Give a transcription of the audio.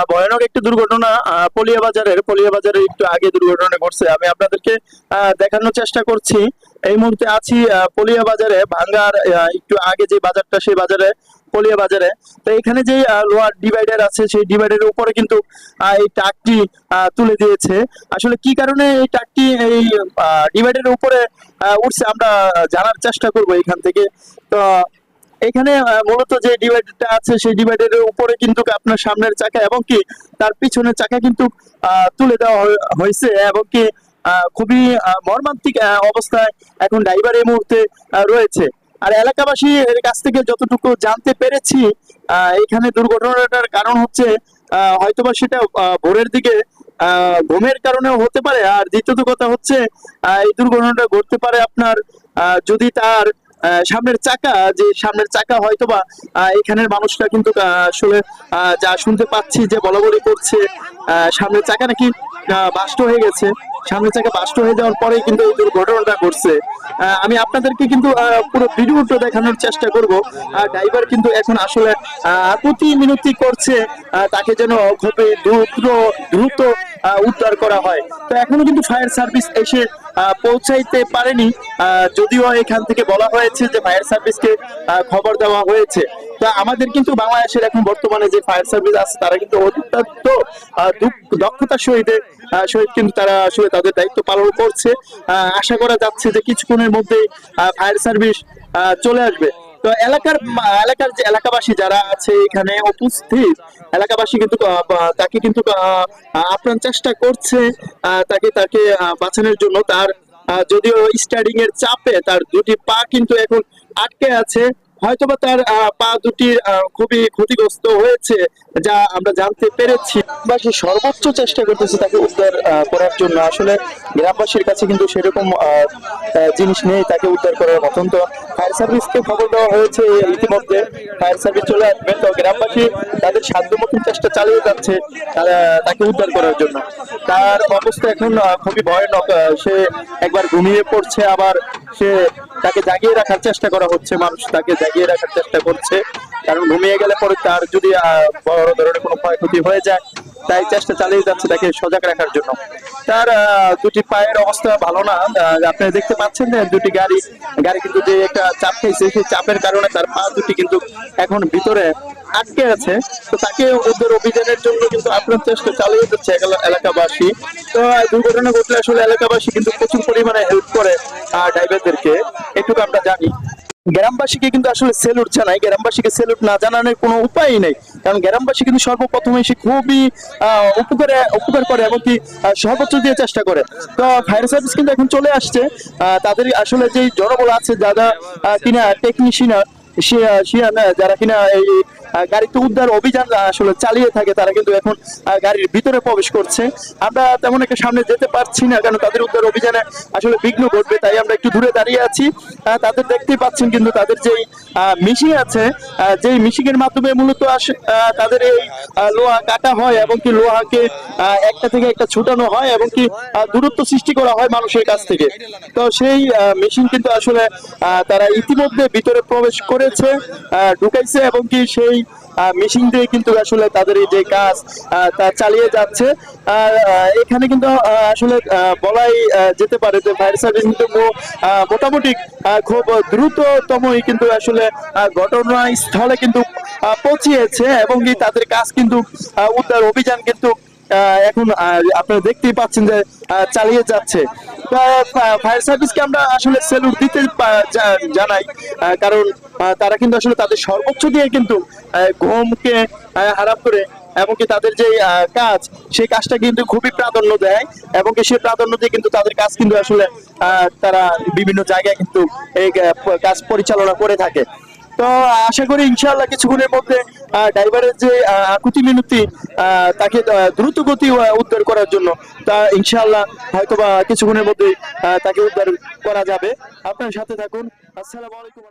ভয়ানক একটি দুর্ঘটনা পলিয়া বাজারের একটু আগে দুর্ঘটনা ঘটছে। আমি আপনাদেরকে দেখানোর চেষ্টা করছি। এই মুহূর্তে আছি পলিয়া বাজারে, ভাঙ্গার একটু আগে যে বাজারটা, সেই বাজারে, পলিয়া বাজারে। তো এখানে যে লোহার ডিভাইডার আছে, সেই ডিভাইডারের উপরে কিন্তু এই ট্রাকটি তুলে দিয়েছে। আসলে কি কারণে এই ট্রাকটি এই ডিভাইডারের উপরে উঠছে আমরা জানার চেষ্টা করব এখান থেকে। তো এখানে মূলত যে ডিভাইডারটা আছে, সেই ডিভাইডারের উপরে কিন্তু আপনার সামনের চাকা এবং কি তার পিছনের চাকা কিন্তু তুলে দেওয়া হয়েছে, এবং কি খুবই মর্মান্তিক অবস্থায় এখন ড্রাইভার এই মুহূর্তে রয়েছে। আর এলাকাবাসীর কাছ থেকে যতটুকু জানতে পেরেছি, এখানে দুর্ঘটনাটার কারণ হচ্ছে হয়তোবা সেটা ভোরের দিকে ঘুমের কারণেও হতে পারে। আর দ্বিতীয়ত কথা হচ্ছে এই দুর্ঘটনাটা ঘটতে পারে আপনার যদি তার সামনের চাকা হয়তোবা এখানের মানুষরা কিন্তু আসলে যা শুনতে পাচ্ছি যে বলা বলি করছে, সামনের চাকা নাকি বাস্ট হয়ে গেছে। সামনের চাকা বাস্ট হয়ে যাওয়ার পরেই কিন্তু এই দুর্ঘটনাটা ঘটছে। আমি আপনাদেরকে কিন্তু পুরো ভিডিওটা দেখানোর চেষ্টা করব। ড্রাইভার কিন্তু এখন আসলে আকুতি মিনতি করছে তাকে যেন খুব দ্রুত উদ্ধার করা হয়। তো এখনো কিন্তু ফায়ার সার্ভিস এসে পৌঁছাইতে পারেনি, যদিও এখান থেকে বলা হয়েছে যে ফায়ার সার্ভিসকে খবর দেওয়া হয়েছে। তো আমাদের কিন্তু বাংলাদেশের এখন বর্তমানে যে ফায়ার সার্ভিস আছে, তারা কিন্তু অত্যন্ত দক্ষতার সহিত কিন্তু তারা আসলে তাদের দায়িত্ব পালন করছে। আশা করা যাচ্ছে যে কিছুক্ষণের মধ্যে ফায়ার সার্ভিস চলে আসবে। তো এলাকার যে এলাকাবাসী যারা আছে এখানে উপস্থিত, এলাকাবাসী কিন্তু তাকে কিন্তু আপ্রাণ চেষ্টা করছে তাকে তাকে বাঁচানোর জন্য। তার যদিও স্টার্টিং এর চাপে তার দুটি পা কিন্তু এখন আটকে আছে, হয়তোবা তার পা দুটি খুবই ক্ষতিগ্রস্ত হয়েছে, যা আমরা জানতে পেরেছি। গ্রামবাসী সর্বোচ্চ চেষ্টা করতেছে তাকে উদ্ধার করার জন্য। আসলে গ্রামবাসীর কাছে কিন্তু সেরকম জিনিস নেই তাকে উদ্ধার করার মতন। তো ফায়ার সার্ভিসকে খবর দেওয়া হয়েছে ইতিমধ্যে, ফায়ার সার্ভিস চলে আসবে। তো গ্রামবাসী তাদের সাধ্য মতন চেষ্টা চালিয়ে যাচ্ছে তাকে উদ্ধার করার জন্য। তার অবস্থা এখন খুবই ভয়ানক। সে একবার ঘুমিয়ে পড়ছে, আবার তাকে জাগিয়ে রাখার চেষ্টা করা হচ্ছে, মানুষ তাকে জাগিয়ে রাখার চেষ্টা করছে, কারণ ঘুমিয়ে গেলে পরে তার যদি বড় ধরনের কোনো ক্ষয়ক্ষতি হয়ে যায়, তাই চেষ্টা চালিয়ে যাচ্ছে তাকে সজাগ রাখার জন্য। তার দুটি পায়ের অবস্থা ভালো না। আপনারা দেখতে পাচ্ছেন যে দুটি গাড়ি কিন্তু যে একটা চাপ খেয়েছে, সেই চাপের কারণে তার পা দুটি কিন্তু এখন ভিতরে আটকে আছে। তো তাকে উদ্ধার অভিযানের জন্য কিন্তু আপনার চেষ্টা চালিয়ে যাচ্ছে এলাকাবাসী। তো দুর্ঘটনা ঘটলে আসলে এলাকাবাসী কিন্তু প্রচুর পরিমাণে হেল্প করে ড্রাইভারদেরকে, এটুকু আমরা জানি। গ্রামবাসীকে কিন্তু আসলে সেলুট জানাই, গ্রামবাসীকে সেলুট না জানানোর কোনো উপায়ই নেই, কারণ গ্রামবাসী কিন্তু সর্বপ্রথমে সে খুবই উপকার করে এবং কি সর্বোচ্চ দিয়ে চেষ্টা করে। তো ফায়ার সার্ভিস কিন্তু এখন চলে আসছে। তাদের আসলে যে জনবল আছে, যারা কিনা টেকনিশিয়ান যারা কিনা এই গাড়িতে উদ্ধার অভিযান আসলে চালিয়ে থাকে, তারা কিন্তু এখন গাড়ির ভিতরে প্রবেশ করছে। আমরা তেমন একটা সামনে যেতে পারছি না, কারণ তাদের উদ্ধার অভিযানে আসলে বিঘ্ন ঘটবে, তাই আমরা একটু দূরে দাঁড়িয়ে আছি। তাদের দেখতেই পাচ্ছেন কিন্তু তাদের যেই মেশিন আছে, যেই মেশিনের মাধ্যমে মূলত তাদের এই লোহা কাটা হয় এবং কি লোহাকে একটা থেকে একটা ছুটানো হয় এবং কি দূরত্ব সৃষ্টি করা হয় মানুষের কাছ থেকে। তো সেই মেশিন কিন্তু আসলে তারা ইতিমধ্যে ভিতরে প্রবেশ করেছে, ঢুকাইছে, এবং কি সেই মেশিন দিয়ে কিন্তু আসলে তাদের এই যে কাজ তা চালিয়ে যাচ্ছে। আর এখানে কিন্তু আসলে বলাই যেতে পারে যে ফায়ার সার্ভিস কিন্তু মোটামুটি খুব দ্রুততমই কিন্তু আসলে ঘটনাস্থলে কিন্তু পৌঁছিয়েছে, এবং কি তাদের কাজ কিন্তু উদ্ধার অভিযান কিন্তু এখন আপনারা দেখতেই পাচ্ছেন যে চালিয়ে যাচ্ছে। ফায়ার সার্ভিসকে আমরা আসলে স্যালুট দিতে জানাই, কারণ তারা কিন্তু আসলে তাদের সর্বোচ্চ দিয়ে কিন্তু ঘুমকে হারাম করে, এমনকি তাদের যে কাজ, সেই কাজটা কিন্তু খুবই প্রাধান্য দেয়, এবং সেই প্রাধান্য দিয়ে কিন্তু তাদের কাজ কিন্তু আসলে তারা বিভিন্ন জায়গায় কিন্তু এই কাজ পরিচালনা করে থাকে। তো আশা করি ইনশাআল্লাহ কিছুক্ষণের মধ্যে ড্রাইভারের যে আকুতি মিনতি, তাকে দ্রুত গতি উদ্ধার করার জন্য, তা ইনশাআল্লাহ হয়তোবা কিছুক্ষণের মধ্যে তাকে উদ্ধার করা যাবে। আপনার সাথে থাকুন। আসসালামু আলাইকুম।